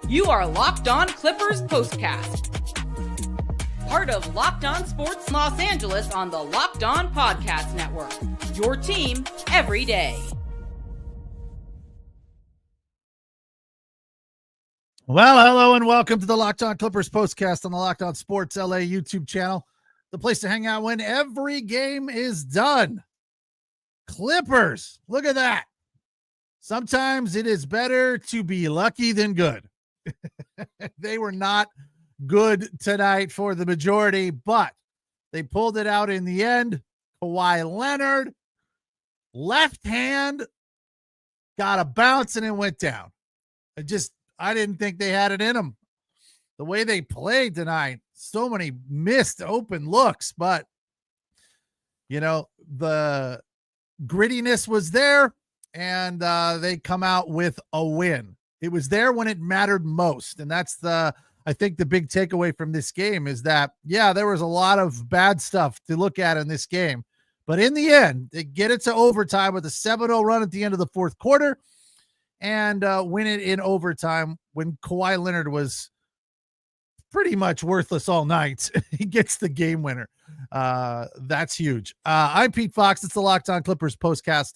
You are Locked On Clippers Postcast, part of Locked On Sports Los Angeles on the Locked On Podcast Network. Your team every day. Well, hello and welcome to the Locked On Clippers Postcast on the Locked On Sports LA YouTube channel, the place to hang out when every game is done. Clippers, look at that. Sometimes it is better to be lucky than good. They were not good tonight for the majority, but they pulled it out in the end. Kawhi Leonard, left hand, got a bounce and it went down. I didn't think they had it in them. The way they played tonight, so many missed open looks, but the grittiness was there and they come out with a win. It was there when it mattered most. And that's I think the big takeaway from this game is that, yeah, there was a lot of bad stuff to look at in this game, but in the end, they get it to overtime with a 7-0 run at the end of the fourth quarter and win it in overtime when Kawhi Leonard was pretty much worthless all night. He gets the game winner. That's huge. I'm Pete Fox. It's the Locked On Clippers Postcast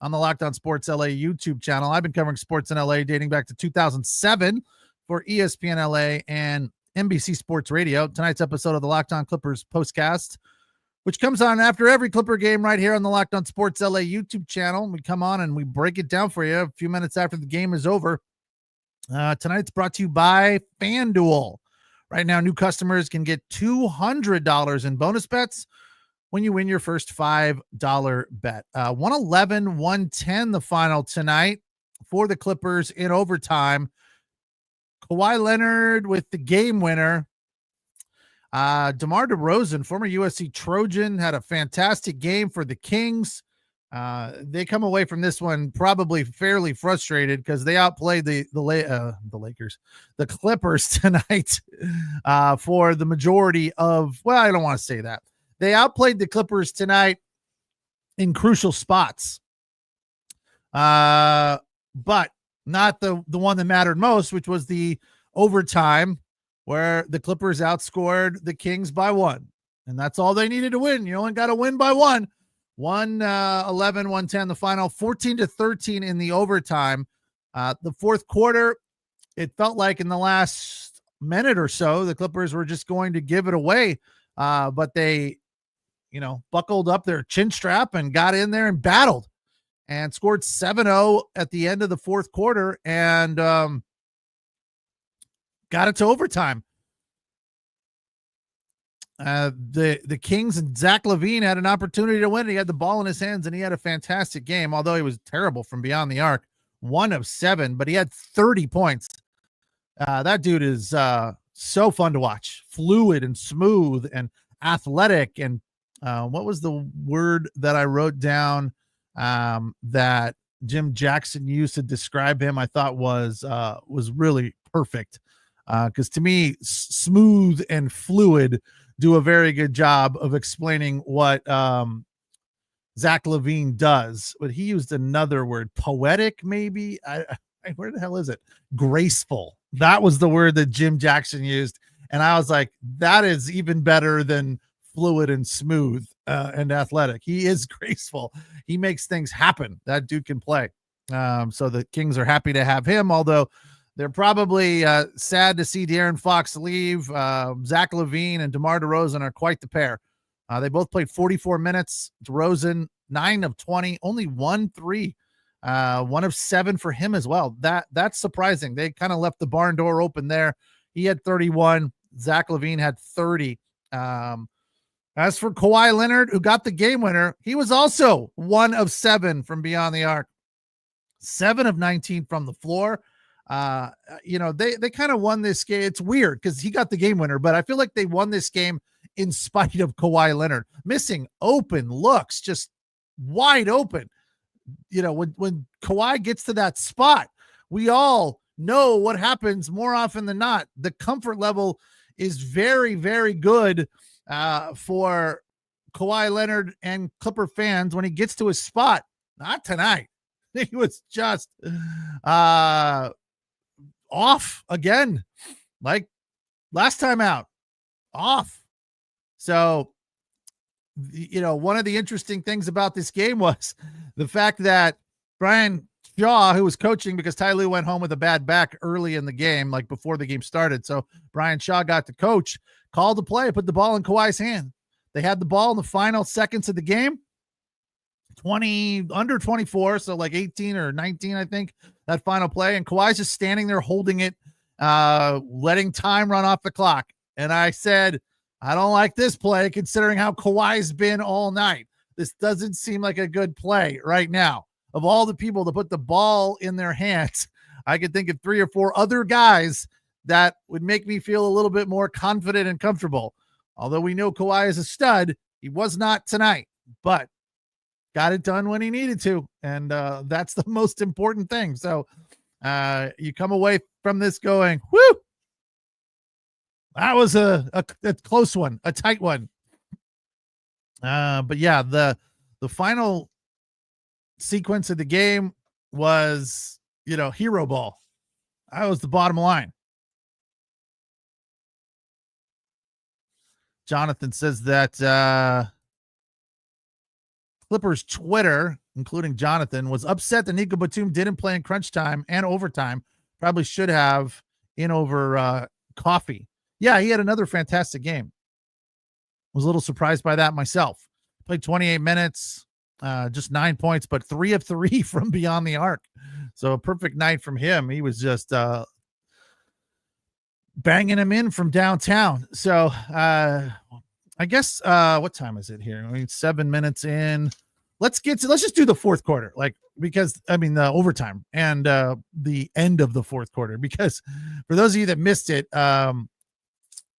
on the Locked On Sports LA YouTube channel. I've been covering sports in LA dating back to 2007 for ESPN LA and NBC Sports Radio. Tonight's episode of the Locked On Clippers Postcast, which comes on after every Clipper game right here on the Locked On Sports LA YouTube channel. We come on and we break it down for you a few minutes after the game is over. Tonight's brought to you by FanDuel. Right now, new customers can get $200 in bonus bets when you win your first $5 bet. 111-110 the final tonight for the Clippers in overtime. Kawhi Leonard with the game winner. DeMar DeRozan, former USC Trojan, had a fantastic game for the Kings. They come away from this one probably fairly frustrated because they outplayed the Clippers tonight for the majority of, well, I don't want to say that. They outplayed the Clippers tonight in crucial spots. But not the one that mattered most, which was the overtime where the Clippers outscored the Kings by 1. And that's all they needed to win. You only got to win by 1. 111-110 the final, 14-13 in the overtime. The fourth quarter, it felt like in the last minute or so, the Clippers were just going to give it away. But they, buckled up their chin strap and got in there and battled and scored 7-0 at the end of the fourth quarter and got it to overtime. The Kings and Zach LaVine had an opportunity to win. He had the ball in his hands and he had a fantastic game, although he was terrible from beyond the arc. 1 of 7, but he had 30 points. That dude is so fun to watch. Fluid and smooth and athletic. And what was the word that I wrote down that Jim Jackson used to describe him? I thought was really perfect. Because to me, smooth and fluid do a very good job of explaining what Zach LaVine does. But he used another word, poetic, maybe. Where the hell is it? Graceful. That was the word that Jim Jackson used. And I was like, that is even better than fluid and smooth and athletic. He is graceful. He makes things happen. That dude can play. So the Kings are happy to have him, although they're probably sad to see De'Aaron Fox leave. Zach LaVine and DeMar DeRozan are quite the pair. They both played 44 minutes. DeRozan, 9 of 20, only 1-3. 1 of 7 for him as well. That's surprising. They kind of left the barn door open there. He had 31. Zach LaVine had 30. As for Kawhi Leonard, who got the game winner, he was also 1 of 7 from beyond the arc. 7 of 19 from the floor. They kind of won this game. It's weird because he got the game winner, but I feel like they won this game in spite of Kawhi Leonard missing open looks, just wide open. When Kawhi gets to that spot, we all know what happens more often than not. The comfort level is very, very good for Kawhi Leonard and Clipper fans when he gets to his spot. Not tonight. He was just off again, like last time out, off. So, one of the interesting things about this game was the fact that Brian Shaw, who was coaching because Ty Lue went home with a bad back early in the game, like before the game started. So Brian Shaw got to coach, called the play, put the ball in Kawhi's hand. They had the ball in the final seconds of the game, under 24, so like 18 or 19, I think, that final play. And Kawhi's just standing there holding it, letting time run off the clock. And I said, I don't like this play considering how Kawhi's been all night. This doesn't seem like a good play right now. Of all the people to put the ball in their hands, I could think of 3 or 4 other guys that would make me feel a little bit more confident and comfortable. Although we know Kawhi is a stud, he was not tonight, but got it done when he needed to. And that's the most important thing. So you come away from this going, whoo, that was a close one, a tight one. But yeah, the final sequence of the game was, hero ball. That was the bottom line. Jonathan says that Clippers Twitter, including Jonathan, was upset that Nico Batum didn't play in crunch time and overtime. Probably should have in over coffee. Yeah, he had another fantastic game. Was a little surprised by that myself. Played 28 minutes, just 9 points, but 3 of 3 from beyond the arc. So a perfect night from him. He was just banging him in from downtown. So I guess what time is it here? I mean, 7 minutes in. Let's just do the fourth quarter, the overtime and the end of the fourth quarter, because for those of you that missed it,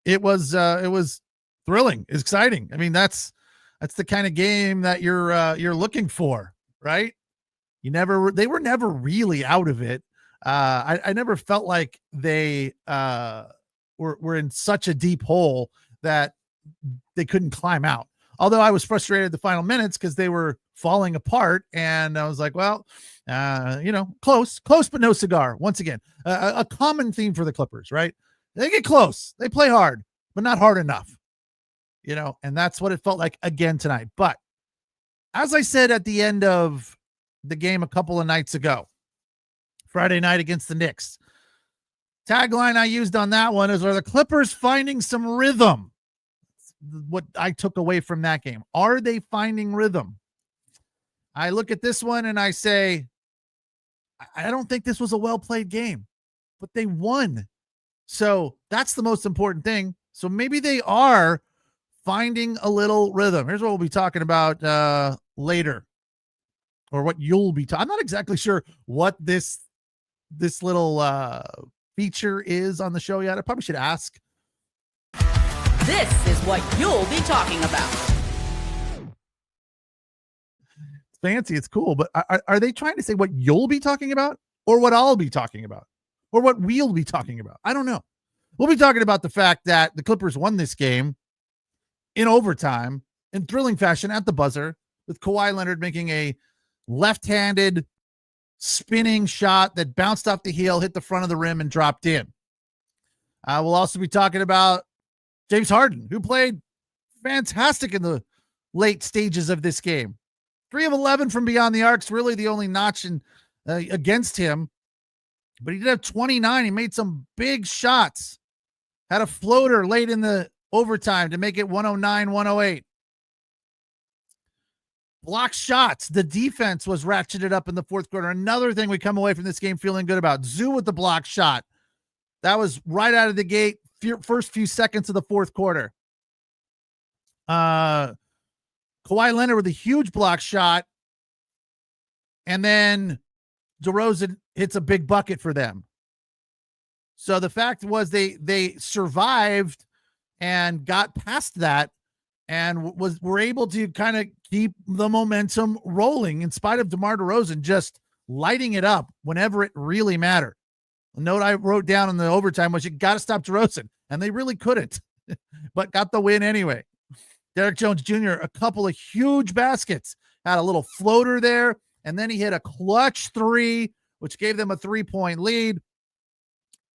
it was thrilling, exciting. I mean, that's the kind of game that you're looking for, right? They were never really out of it. I never felt like they were in such a deep hole that they couldn't climb out. Although I was frustrated at the final minutes because they were falling apart, and I was like, well, close, but no cigar. Once again, a common theme for the Clippers, right? They get close, they play hard, but not hard enough, and that's what it felt like again tonight. But as I said at the end of the game a couple of nights ago, Friday night against the Knicks, tagline I used on that one is, are the Clippers finding some rhythm? What I took away from that game. Are they finding rhythm? I look at this one and I say, I don't think this was a well-played game, but they won. So that's the most important thing. So maybe they are finding a little rhythm. Here's what we'll be talking about later, or what you'll be talking. I'm not exactly sure what this little feature is on the show yet. I probably should ask. This is what you'll be talking about. It's fancy. It's cool. But are they trying to say what you'll be talking about, or what I'll be talking about, or what we'll be talking about? I don't know. We'll be talking about the fact that the Clippers won this game in overtime in thrilling fashion at the buzzer, with Kawhi Leonard making a left-handed spinning shot that bounced off the heel, hit the front of the rim, and dropped in. We'll also be talking about James Harden, who played fantastic in the late stages of this game. 3 of 11 from beyond the arc's really the only notch against him, but he did have 29. He made some big shots, had a floater late in the overtime to make it 109-108. Block shots. The defense was ratcheted up in the fourth quarter. Another thing we come away from this game feeling good about. Zoo with the block shot. That was right out of the gate, first few seconds of the fourth quarter. Kawhi Leonard with a huge block shot, and then DeRozan hits a big bucket for them. So the fact was they survived and got past that, and were able to kind of keep the momentum rolling in spite of DeMar DeRozan just lighting it up whenever it really mattered. A note I wrote down in the overtime was, you got to stop DeRozan, and they really couldn't, but got the win anyway. Derrick Jones Jr., a couple of huge baskets, had a little floater there, and then he hit a clutch 3, which gave them a 3-point lead.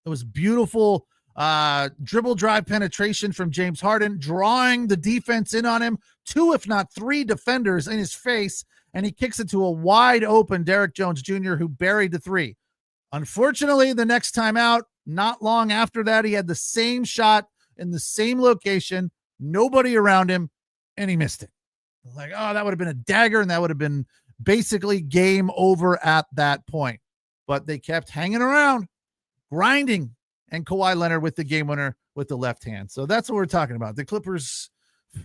It was beautiful dribble drive penetration from James Harden, drawing the defense in on him, 2 if not 3 defenders in his face, and he kicks it to a wide open Derrick Jones Jr. who buried the 3. Unfortunately, the next time out, not long after that, he had the same shot in the same location, nobody around him, and he missed it. Like, oh, that would have been a dagger, and that would have been basically game over at that point. But they kept hanging around, grinding, and Kawhi Leonard with the game winner with the left hand. So that's what we're talking about. The Clippers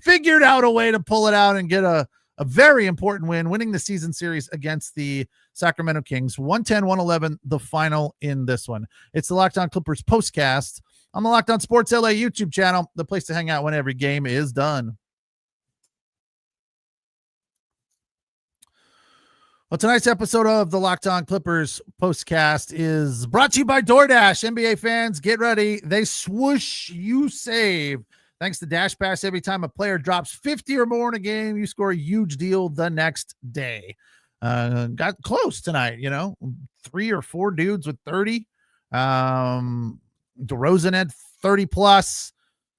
figured out a way to pull it out and get a very important win, winning the season series against the Sacramento Kings. 110-111, the final in this one. It's the Locked On Clippers postcast on the Locked On Sports LA YouTube channel, the place to hang out when every game is done. Well, tonight's episode of the Locked On Clippers postcast is brought to you by DoorDash. NBA fans, get ready. They swoosh, you save. Thanks to Dash Pass, every time a player drops 50 or more in a game, you score a huge deal the next day. Got close tonight, 3 or 4 dudes with 30. DeRozan had 30 plus.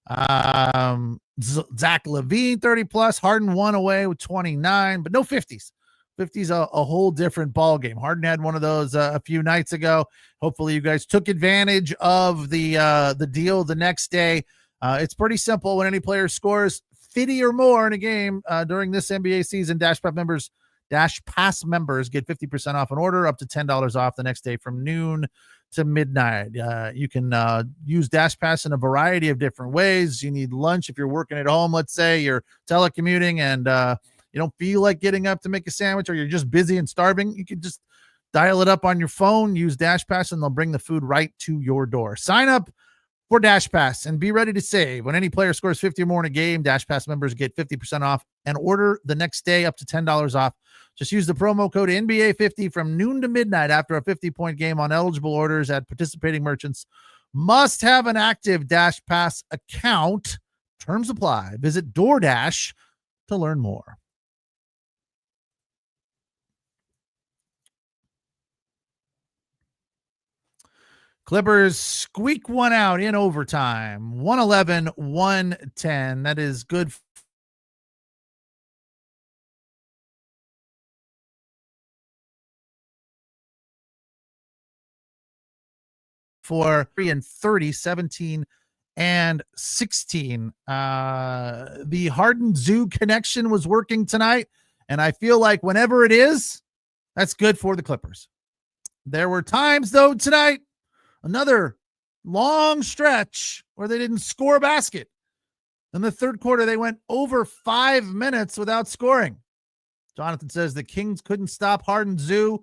Zach LaVine 30 plus. Harden 1 away with 29, but no 50s. 50's a whole different ball game. Harden had one of those a few nights ago. Hopefully you guys took advantage of the deal the next day. It's pretty simple. When any player scores 50 or more in a game during this NBA season, Dash Pass members get 50% off an order, up to $10 off the next day from noon to midnight. You can use Dash Pass in a variety of different ways. You need lunch if you're working at home. Let's say you're telecommuting and you don't feel like getting up to make a sandwich, or you're just busy and starving. You can just dial it up on your phone, use Dash Pass, and they'll bring the food right to your door. Sign up for Dash Pass and be ready to save. When any player scores 50 or more in a game, Dash Pass members get 50% off and order the next day up to $10 off. Just use the promo code NBA50 from noon to midnight after a 50-point game on eligible orders at participating merchants. Must have an active Dash Pass account. Terms apply. Visit DoorDash to learn more. Clippers squeak one out in overtime, 111-110. That is good for 3 and 30, 17 and 16. The Harden Zoo connection was working tonight, and I feel like whenever it is, that's good for the Clippers. There were times, though, tonight, another long stretch where they didn't score a basket. In the third quarter, they went over 5 minutes without scoring. Jonathan says the Kings couldn't stop Harden Zoo.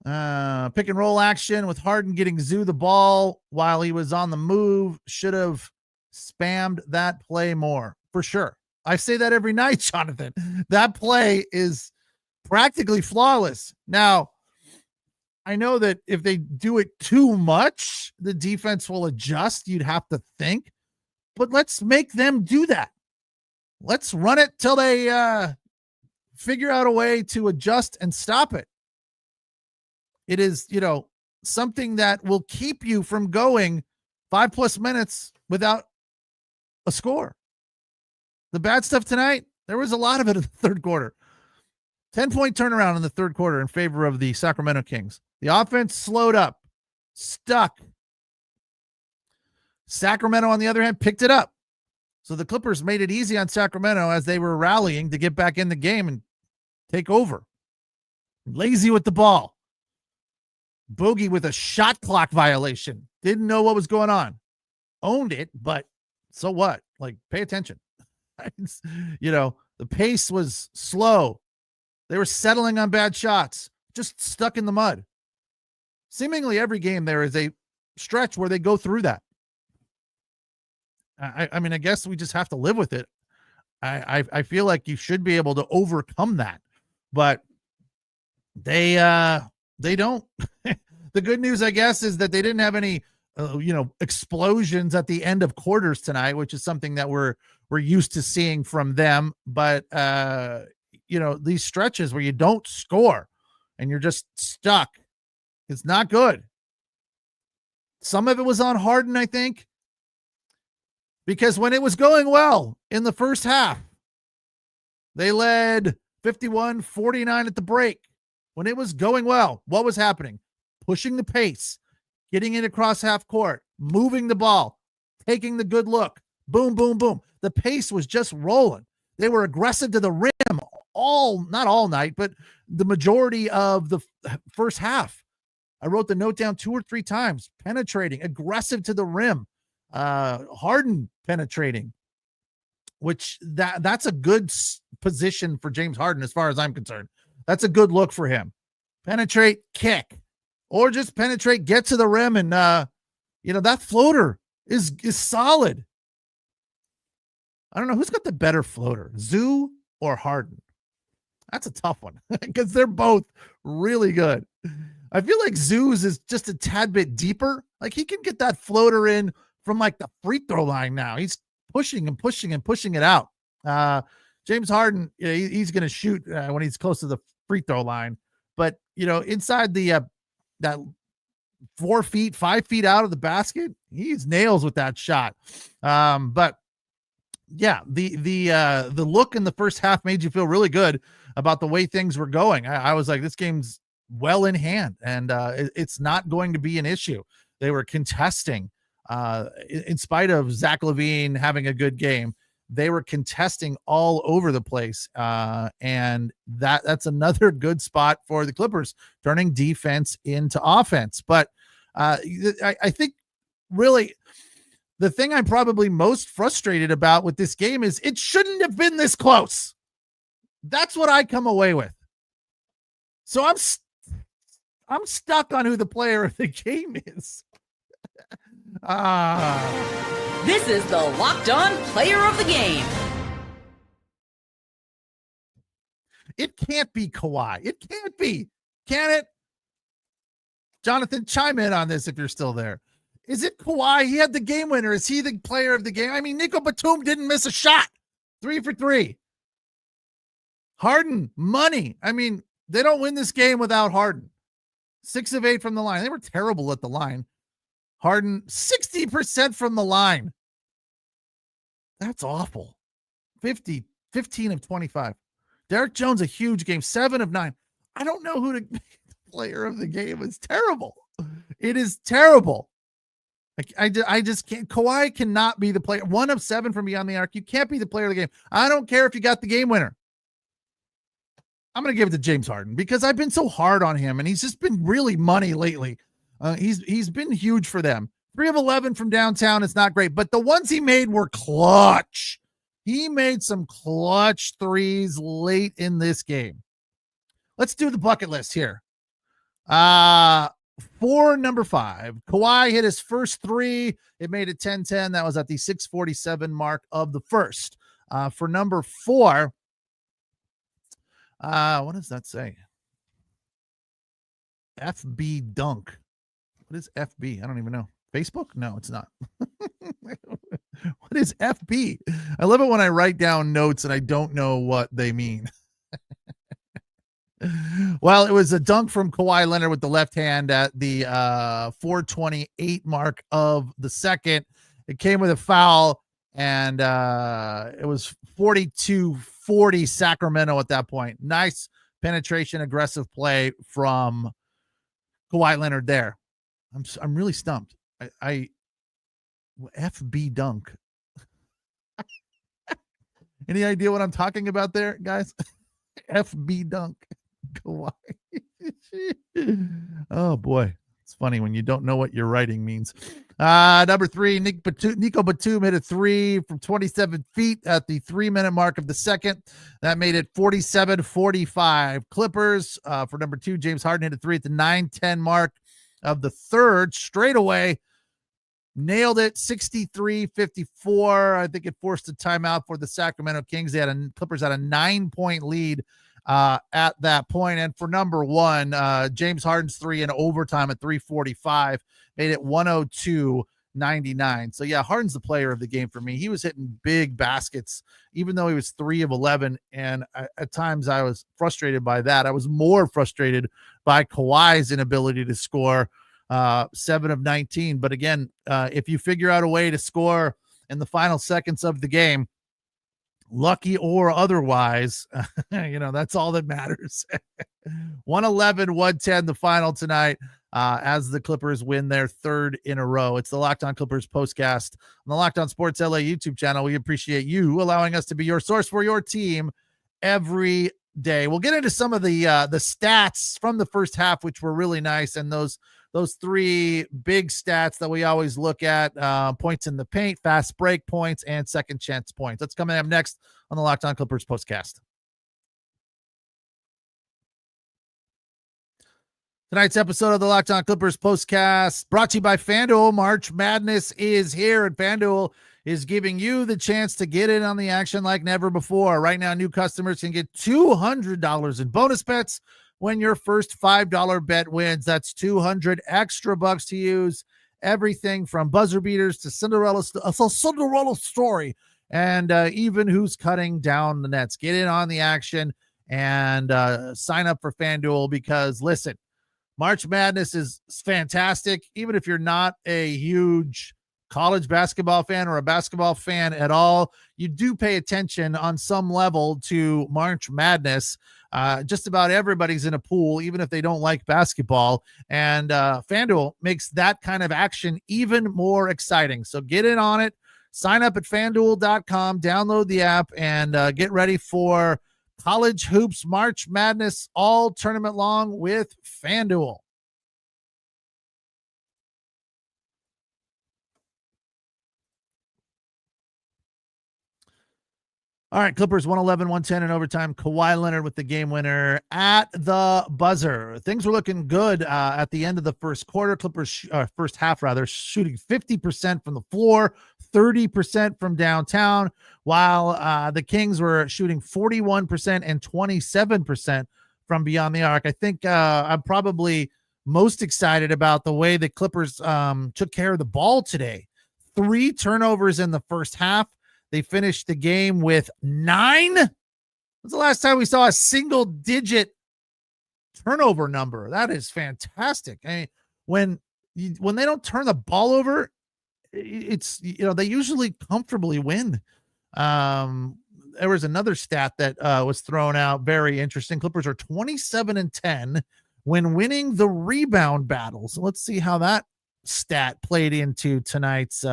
Pick and roll action with Harden getting Zoo the ball while he was on the move. Should have spammed that play more, for sure. I say that every night, Jonathan. That play is practically flawless. Now, I know that if they do it too much, the defense will adjust. You'd have to think, but let's make them do that. Let's run it till they figure out a way to adjust and stop it. It is, something that will keep you from going 5+ minutes without a score. The bad stuff tonight, there was a lot of it in the third quarter. 10-point turnaround in the third quarter in favor of the Sacramento Kings. The offense slowed up, stuck. Sacramento, on the other hand, picked it up. So the Clippers made it easy on Sacramento as they were rallying to get back in the game and take over. Lazy with the ball. Bogey with a shot clock violation. Didn't know what was going on. Owned it, but so what? Like, pay attention. The pace was slow. They were settling on bad shots, just stuck in the mud. Seemingly every game there is a stretch where they go through that. I mean, I guess we just have to live with it. I feel like you should be able to overcome that, but they don't. The good news, I guess, is that they didn't have any, explosions at the end of quarters tonight, which is something that we're used to seeing from them. But these stretches where you don't score and you're just stuck, it's not good. Some of it was on Harden, I think, because when it was going well in the first half, they led 51-49 at the break. When it was going well, what was happening? Pushing the pace, getting it across half court, moving the ball, taking the good look. Boom, boom, boom. The pace was just rolling. They were aggressive to the rim not all night, but the majority of the first half. I wrote the note down 2 or 3 times. Penetrating, aggressive to the rim. Harden penetrating, which that's a good position for James Harden as far as I'm concerned. That's a good look for him. Penetrate, kick, or just penetrate, get to the rim, and that floater is solid. I don't know who's got the better floater, Zoo or Harden. That's a tough one because they're both really good. I feel like Zoo's is just a tad bit deeper. Like he can get that floater in from like the free throw line now. He's pushing and pushing and pushing it out. James Harden, he's going to shoot when he's close to the free throw line. But, inside the that 4 feet, 5 feet out of the basket, he's nails with that shot. But yeah, the look in the first half made you feel really good about the way things were going. I was like, this game's well in hand, and it's not going to be an issue. They were contesting, in spite of Zach LaVine having a good game. They were contesting all over the place, and that's another good spot for the Clippers, turning defense into offense. But I think really the thing I'm probably most frustrated about with this game is it shouldn't have been this close. That's what I come away with. So I'm stuck on who the player of the game is. This is the Locked On Player of the Game. It can't be Kawhi. It can't be. Can it? Jonathan, chime in on this if you're still there. Is it Kawhi? He had the game winner. Is he the player of the game? I mean, Nico Batum didn't miss a shot. 3 for 3. Harden, money. I mean, they don't win this game without Harden. 6 of 8 from the line. They were terrible at the line. Harden, 60% from the line. That's awful. 15 of 25. Derrick Jones, a huge game, 7 of 9. I don't know who the player of the game is. Terrible. It is terrible. I just can't. Kawhi cannot be the player. 1 of 7 from beyond the arc. You can't be the player of the game. I don't care if you got the game winner. I'm going to give it to James Harden because I've been so hard on him, and he's just been really money lately. He's been huge for them. 3 of 11 from downtown. It's not great, but the ones he made were clutch. He made some clutch threes late in this game. Let's do the bucket list here. For number 5, Kawhi hit his first 3. It made it 10-10. That was at the 6:47 mark of the first. For number 4, what does that say? FB dunk. What is FB? I don't even know. Facebook? No, it's not. What is FB? I love it when I write down notes and I don't know what they mean. Well, it was a dunk from Kawhi Leonard with the left hand at the 4:28 mark of the second. It came with a foul, and it was 42-40 Sacramento at that point. Nice penetration, aggressive play from Kawhi Leonard there. I'm really stumped. I FB dunk. Any idea what I'm talking about there, guys? FB dunk. Kawhi. Oh boy, it's funny when you don't know what your writing means. Number 3, Nico Batum hit a 3 from 27 feet at the 3-minute mark of the second. That made it 47-45 Clippers. For number 2, James Harden hit a 3 at the 9:10 mark of the third. Straight away, nailed it, 63-54. I think it forced a timeout for the Sacramento Kings. Clippers had a 9-point lead at that point. And for number 1, James Harden's 3 in overtime at 3:45 made it 102-99. So yeah, Harden's the player of the game for me. He was hitting big baskets, even though he was 3 of 11. And at times I was frustrated by that. I was more frustrated by Kawhi's inability to score. 7 of 19. But again, if you figure out a way to score in the final seconds of the game, lucky or otherwise, that's all that matters. 111-110 the final tonight, as the Clippers win their third in a row. It's the Locked On Clippers postcast on the Locked On Sports LA YouTube channel. We appreciate you allowing us to be your source for your team every day. We'll get into some of the stats from the first half, which were really nice, and those three big stats that we always look at: points in the paint, fast break points, and second chance points. That's coming up next on the Locked On Clippers postcast. Tonight's episode of the Locked On Clippers postcast brought to you by FanDuel. March Madness is here, and FanDuel is giving you the chance to get in on the action like never before. Right now, new customers can get $200 in bonus bets when your first $5 bet wins. That's 200 extra bucks to use. Everything from buzzer beaters to Cinderella story, and even who's cutting down the nets. Get in on the action and sign up for FanDuel, because listen, March Madness is fantastic. Even if you're not a huge college basketball fan or a basketball fan at all, you do pay attention on some level to March Madness. Just about everybody's in a pool, even if they don't like basketball. And FanDuel makes that kind of action even more exciting. So get in on it. Sign up at FanDuel.com, download the app, and get ready for College Hoops March Madness all tournament long with FanDuel. All right, Clippers 111-110 in overtime. Kawhi Leonard with the game winner at the buzzer. Things were looking good at the end of the first quarter. Clippers, first half rather, shooting 50% from the floor, 30% from downtown, while the Kings were shooting 41% and 27% from beyond the arc. I think I'm probably most excited about the way the Clippers took care of the ball today. 3 turnovers in the first half. They finished the game with 9. When's the last time we saw a single-digit turnover number? That is fantastic. I mean, when they don't turn the ball over, it's they usually comfortably win. There was another stat that was thrown out, very interesting. Clippers are 27-10 when winning the rebound battles. So let's see how that stat played into tonight's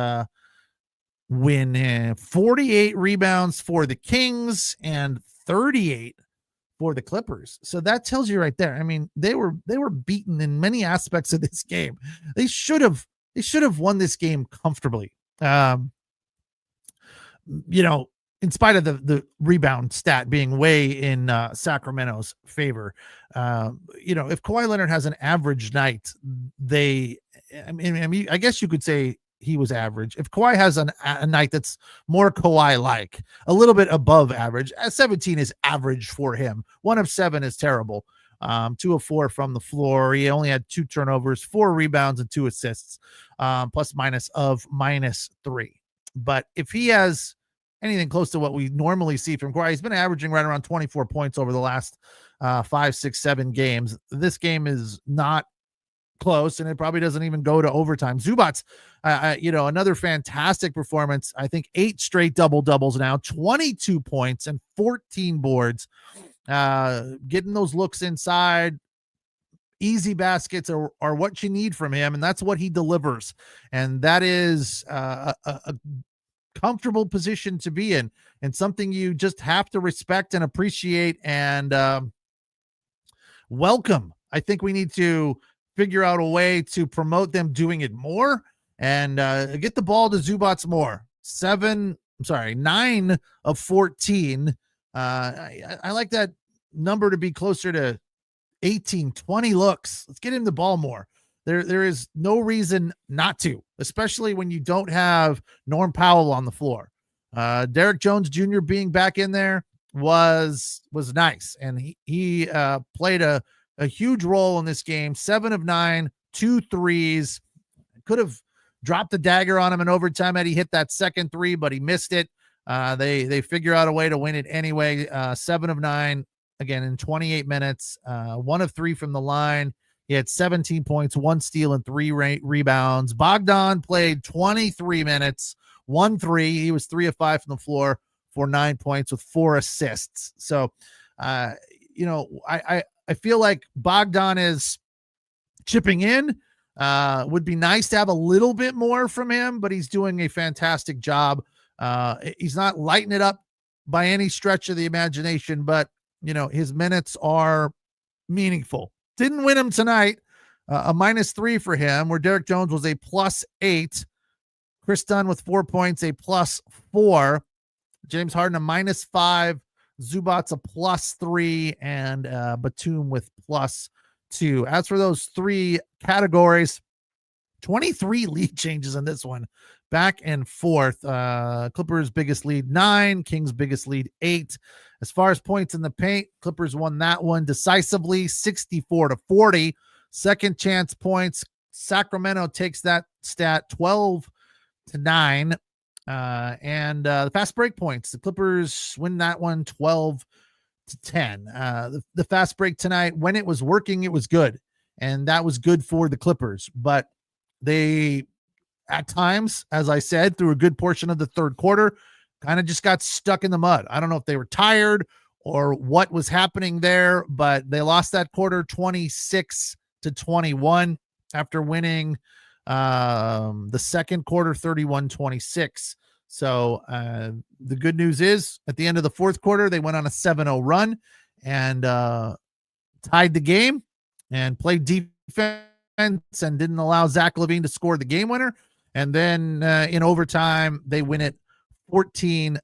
win. 48 rebounds for the Kings and 38 for the Clippers. So that tells you right there. I mean, they were beaten in many aspects of this game. They should have won this game comfortably. In spite of the rebound stat being way in Sacramento's favor. If Kawhi Leonard has an average night, I guess you could say he was average. If Kawhi has a night that's more Kawhi-like, a little bit above average, 17 is average for him. 1 of 7 is terrible. 2 of 4 from the floor. He only had 2 turnovers, 4 rebounds, and 2 assists, plus minus of -3. But if he has anything close to what we normally see from Kawhi, he's been averaging right around 24 points over the last 5, 6, 7 games. This game is not close, and it probably doesn't even go to overtime. Zubac, another fantastic performance. I think 8 straight double-doubles now, 22 points and 14 boards. Getting those looks inside, easy baskets are what you need from him, and that's what he delivers. And that is a comfortable position to be in, and something you just have to respect and appreciate and welcome. I think we need to figure out a way to promote them doing it more and get the ball to Zubac more. 9 of 14. I like that number to be closer to 18, 20 looks. Let's get him the ball more. There is no reason not to, especially when you don't have Norm Powell on the floor. Derrick Jones Jr. being back in there was nice, and he played a huge role in this game. 7 of 9, 2 threes. Could have dropped the dagger on him in overtime had he hit that second 3, but he missed it. They figure out a way to win it anyway. 7 of 9 again in 28 minutes. 1 of 3 from the line. He had 17 points, 1 steal, and 3 rebounds. Bogdan played 23 minutes, 1 3. He was 3 of 5 from the floor for 9 points with 4 assists. So, I feel like Bogdan is chipping in. Would be nice to have a little bit more from him, but he's doing a fantastic job. He's not lighting it up by any stretch of the imagination, but his minutes are meaningful. Didn't win him tonight. A -3 for him, where Derrick Jones was a +8. Chris Dunn with 4 points, a +4. James Harden a -5. Zubac's a +3, and Batum with +2. As for those 3 categories, 23 lead changes in this one, back and forth. Clippers biggest lead 9, Kings biggest lead 8. As far as points in the paint, Clippers won that one decisively, 64-40. Second chance points, Sacramento takes that stat 12-9. And the fast break points, the Clippers win that one 12-10. The fast break tonight, when it was working, it was good, and that was good for the Clippers. But they, at times, as I said, through a good portion of the third quarter, kind of just got stuck in the mud. I don't know if they were tired or what was happening there, but they lost that quarter 26-21 after winning the second quarter 31-26. So the good news is at the end of the fourth quarter, they went on a 7-0 run and tied the game and played defense and didn't allow Zach LaVine to score the game winner. And then in overtime, they win it 14-13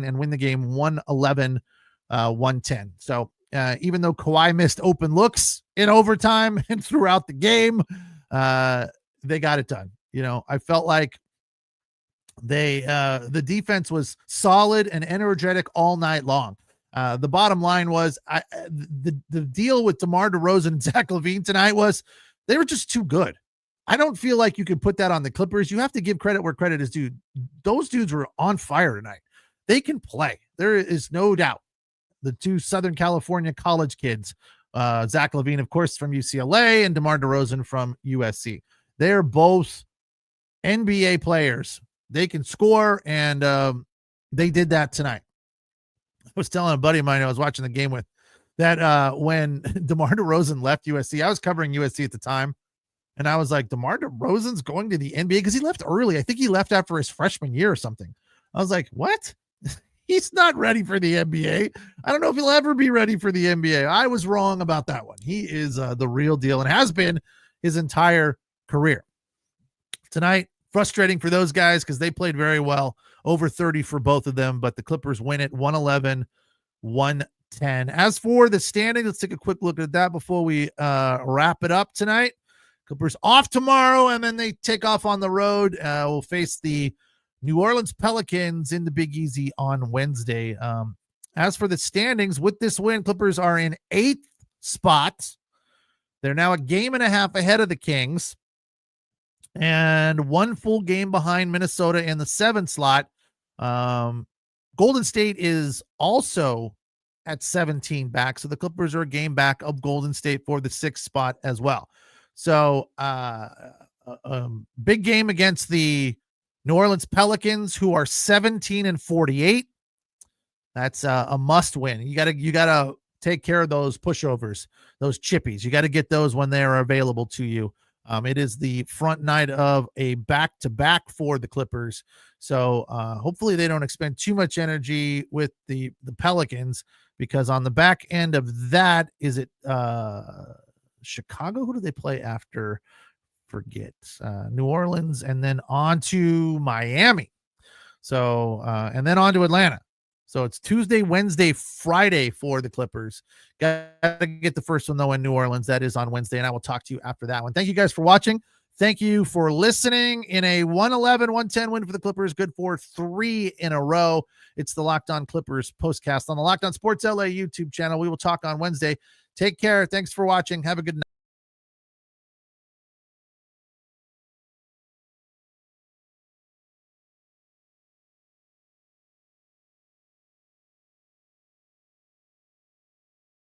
and win the game 111-110. So even though Kawhi missed open looks in overtime and throughout the game, they got it done. I felt like the defense was solid and energetic all night long. The bottom line was the deal with DeMar DeRozan and Zach LaVine tonight was they were just too good. I don't feel like you could put that on the Clippers. You have to give credit where credit is due. Those dudes were on fire tonight. They can play. There is no doubt. The 2 Southern California college kids, Zach LaVine, of course, from UCLA, and DeMar DeRozan from USC. They're both NBA players. They can score, and they did that tonight. I was telling a buddy of mine I was watching the game with that when DeMar DeRozan left USC, I was covering USC at the time, and I was like, DeMar DeRozan's going to the NBA? Because he left early. I think he left after his freshman year or something. I was like, what? He's not ready for the NBA. I don't know if he'll ever be ready for the NBA. I was wrong about that one. He is the real deal and has been his entire career. Tonight, frustrating for those guys because they played very well, over 30 for both of them, but the Clippers win it 111-110. As for the standing, let's take a quick look at that before we wrap it up tonight. Clippers off tomorrow, and then they take off on the road. We'll face the New Orleans Pelicans in the Big Easy on Wednesday. As for the standings, with this win, Clippers are in 8th spot. They're now a game and a half ahead of the Kings and 1 full game behind Minnesota in the 7th slot. Golden State is also at 17 back, so the Clippers are a game back of Golden State for the 6th spot as well. So big game against the New Orleans Pelicans, who are 17-48. That's a must win. You gotta take care of those pushovers, those chippies. You got to get those when they are available to you. It is the front night of a back-to-back for the Clippers. So hopefully they don't expend too much energy with the Pelicans, because on the back end of that, is it Chicago? Who do they play after? Forget. New Orleans, and then on to Miami. So and then on to Atlanta. So it's Tuesday, Wednesday, Friday for the Clippers. Got to get the first one, though, in New Orleans. That is on Wednesday, and I will talk to you after that one. Thank you guys for watching. Thank you for listening. In a 111-110 win for the Clippers, good for 3 in a row. It's the Locked On Clippers postcast on the Locked On Sports LA YouTube channel. We will talk on Wednesday. Take care. Thanks for watching. Have a good night.